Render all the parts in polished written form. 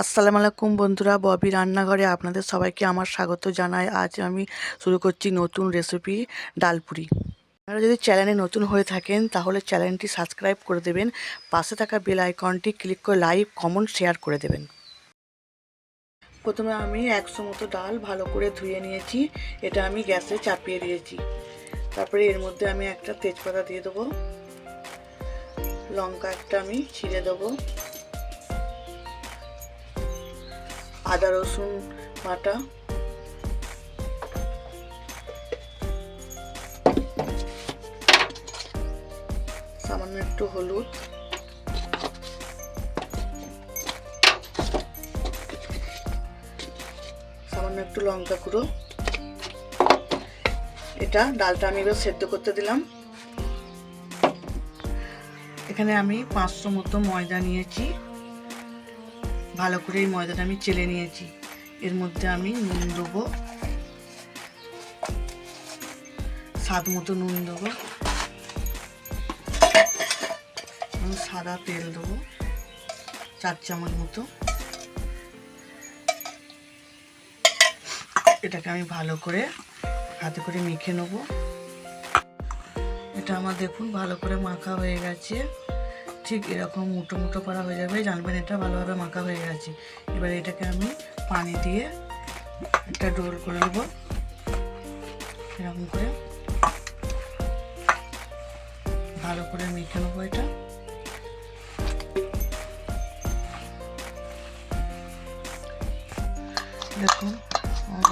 আসসালামু আলাইকুম বন্ধুরা, ববি রান্নাঘরে আপনাদের সবাইকে আমার স্বাগত জানাই। আজ আমি শুরু করছি নতুন রেসিপি ডালপুরি। আপনারা যদি চ্যানেলে নতুন হয়ে থাকেন তাহলে চ্যানেলটি সাবস্ক্রাইব করে দেবেন, পাশে থাকা বেল আইকনটি ক্লিক করে লাইক কমেন্ট শেয়ার করে দেবেন। প্রথমে আমি 100 মতো ডাল ভালো করে ধুয়ে নিয়েছি, এটা আমি গ্যাসে চাপিয়ে দিয়েছি। তারপরে এর মধ্যে আমি একটা তেজপাতা দিয়ে দেবো, লঙ্কা একটা আমি ছিঁড়ে দেবো, আদা রসুন বাটা, সামান্য একটু হলুদ, সামান্য একটু লঙ্কা গুঁড়ো। এটা ডালটা আমি এবার সেদ্ধ করতে দিলাম। এখানে আমি 500 মতো ময়দা নিয়েছি, ভালো করে এই ময়দাটা আমি চেলে নিয়েছি। এর মধ্যে আমি নুন দেবো, স্বাদ মতো নুন দেবো, সাদা তেল দেবো 4 চামচ মতো। এটাকে আমি ভালো করে হাতে করে মেখে নেব। এটা আমার দেখুন ভালো করে মাখা হয়ে গেছে, ঠিক এরকম মুঠো মুঠো করা হয়ে যাবে, জানবেন এটা ভালোভাবে মাখা হয়ে গেছে। এবার এটাকে আমি পানি দিয়ে একটা রোল করে নেব, এরকম করে ভালো করে মেখে নেবো। এটা দেখুন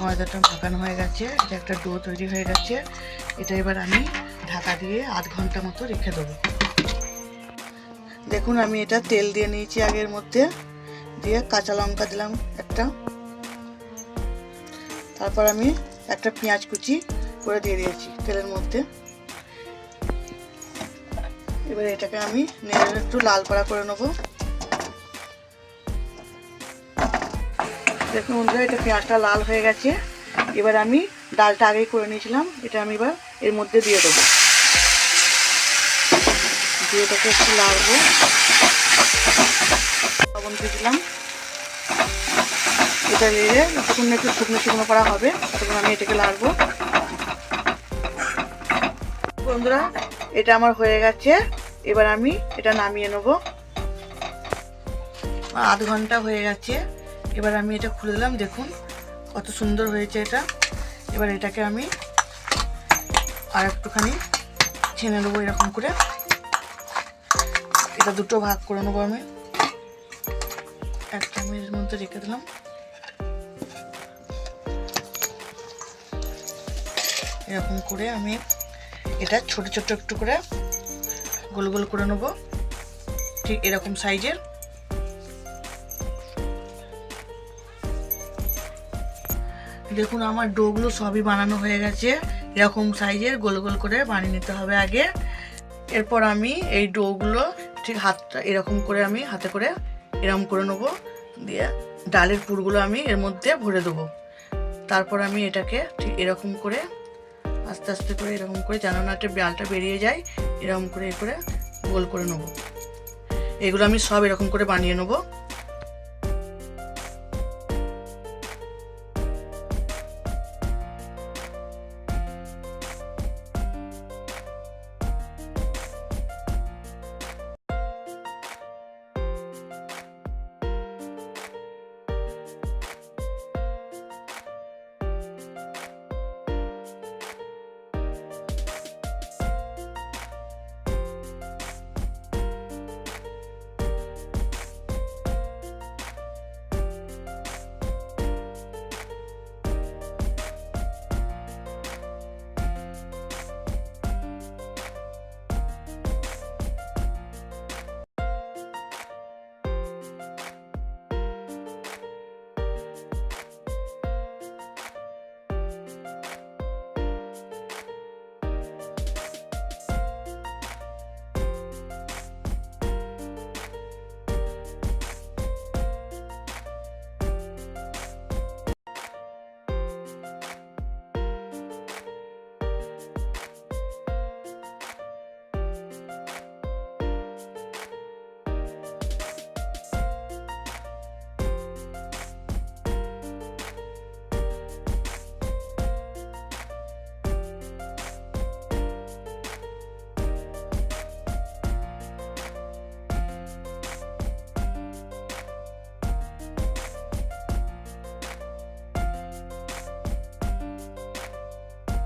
ময়দাটা মাখানো হয়ে গেছে, এটা একটা ডো তৈরি হয়ে গেছে। এটা এবার আমি ঢাকা দিয়ে আধ ঘন্টা মতো রেখে দেবো। দেখুন আমি এটা তেল দিয়ে নিয়েছি আগের মধ্যে, দিয়ে কাঁচা লঙ্কা দিলাম একটা, তারপর আমি একটা পেঁয়াজ কুচি করে দিয়ে দিয়েছি তেলের মধ্যে। এবার এটাকে আমি নেড়ে একটু লাল পাড়া করে নেবো। দেখুন বন্ধুরা এটা পেঁয়াজটা লাল হয়ে গেছে। এবার আমি ডালটা আগেই করে নিয়েছিলাম, এটা আমি এবার এর মধ্যে দিয়ে দেবো, দিয়ে এটাকে একটু লাড়বো। লবণ দিয়ে দিলাম, এটা নেড়ে যতক্ষণ একটু শুকনো শুকনো করা হবে ততক্ষণ আমি এটাকে লাড়বো। বন্ধুরা এটা আমার হয়ে গেছে, এবার আমি এটা নামিয়ে নেব। আধ ঘন্টা হয়ে গেছে, এবার আমি এটা খুলে দিলাম, দেখুন কত সুন্দর হয়েছে এটা। এবার এটাকে আমি আর একটুখানি ছেনে নেবো এরকম করে, এটা দুটো ভাগ করে নেবো। আমি একটা আমি এর মধ্যে রেখে দিলাম, এরকম করে আমি এটা ছোট ছোট একটু করে গোল গোল করে নেবো, ঠিক এরকম সাইজের। দেখুন আমার ডোগুলো সবই বানানো হয়ে গেছে, এরকম সাইজের গোল গোল করে বানিয়ে নিতে হবে আগে। এরপর আমি এই ডোগুলো ঠিক হাতটা এরকম করে আমি হাতে করে এরকম করে নেবো, দিয়ে ডালের পুরগুলো আমি এর মধ্যে ভরে দেবো। তারপর আমি এটাকে ঠিক এরকম করে আস্তে আস্তে করে এরকম করে যেন না ডালটা বেরিয়ে যায়, এরকম করে গোল করে নেবো। এগুলো আমি সব এরকম করে বানিয়ে নেবো।